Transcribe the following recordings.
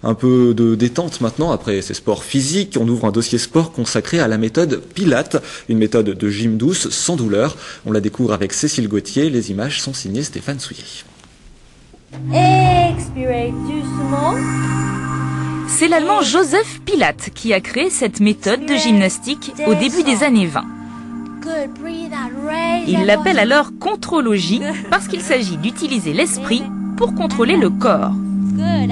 Un peu de détente maintenant, après ces sports physiques, on ouvre un dossier sport consacré à la méthode Pilates, une méthode de gym douce, sans douleur. On la découvre avec Cécile Gauthier, les images sont signées Stéphane Souillet. Expirez doucement. C'est l'Allemand Joseph Pilates qui a créé cette méthode de gymnastique au début des années 20. Il l'appelle alors contrologie parce qu'il s'agit d'utiliser l'esprit pour contrôler le corps.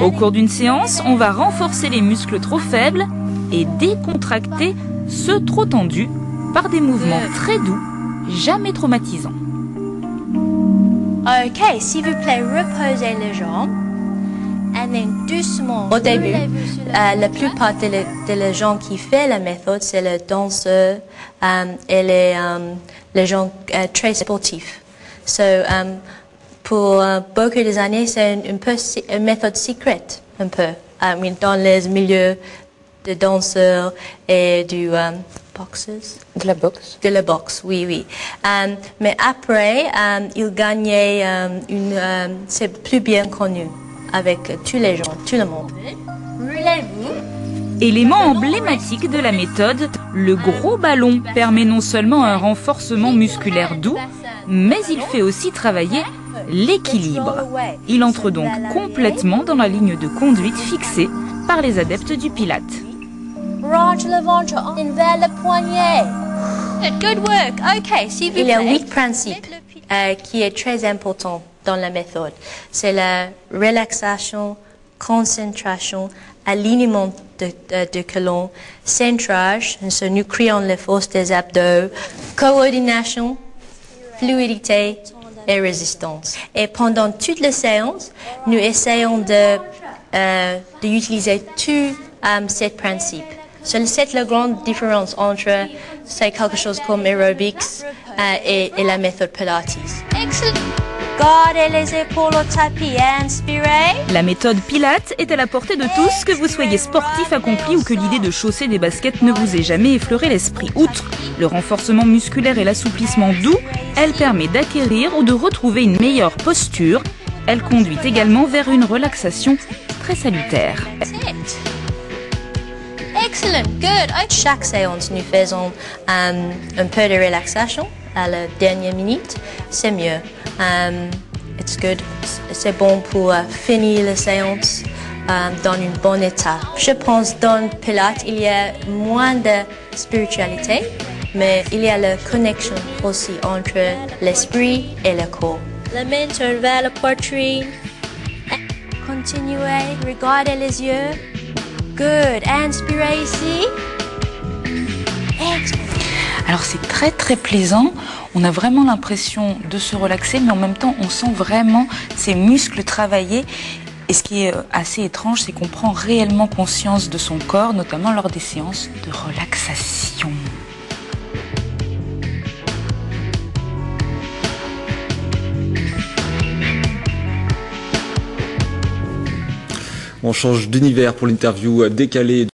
Au cours d'une séance, on va renforcer les muscles trop faibles et décontracter ceux trop tendus par des mouvements très doux, jamais traumatisants. Ok, s'il vous plaît, reposez les jambes. Et doucement. Au début, la plupart des gens qui font la méthode, c'est les danseurs et les gens très sportifs. Pour beaucoup des années, c'est une méthode secrète, un peu, dans les milieux de danseurs et du boxers. De la boxe. De la boxe, oui, oui. Mais après, il gagnait c'est plus bien connu avec tous les gens, tout le monde. Roulez-vous. Élément emblématique de la méthode, le gros ballon permet non seulement un renforcement musculaire doux, mais il fait aussi travailler l'équilibre. Il entre donc complètement dans la ligne de conduite fixée par les adeptes du Pilates. Range le ventre vers le poignet. Good work. Ok, s'il vous plaît. Il y a 8 principes qui est très important dans la méthode. C'est la relaxation, concentration, alignement de colonne, centrage, nous créons les forces des abdos, coordination, fluidité et résistance. Et pendant toute la séance, nous essayons d'utiliser tous ces principes. C'est la grande différence entre quelque chose comme aerobics et la méthode Pilates. Excellent. Gardez les épaules au tapis et inspirez. La méthode Pilates est à la portée de tous, que vous soyez sportif accompli ou que l'idée de chausser des baskets ne vous ait jamais effleuré l'esprit. Outre le renforcement musculaire et l'assouplissement doux, elle permet d'acquérir ou de retrouver une meilleure posture. Elle conduit également vers une relaxation très salutaire. Excellent. Good. Chaque séance, nous faisons un peu de relaxation à la dernière minute. C'est mieux. It's good. C'est bon pour finir la séance dans un bon état. Je pense dans Pilates, il y a moins de spiritualité, mais il y a la connexion aussi entre l'esprit et le corps. La main tourne vers la poitrine. Continuez, regardez les yeux. Good. Inspirez ici. Expirez. Alors c'est très plaisant, on a vraiment l'impression de se relaxer, mais en même temps on sent vraiment ses muscles travailler. Et ce qui est assez étrange, c'est qu'on prend réellement conscience de son corps, notamment lors des séances de relaxation. On change d'univers pour l'interview décalée.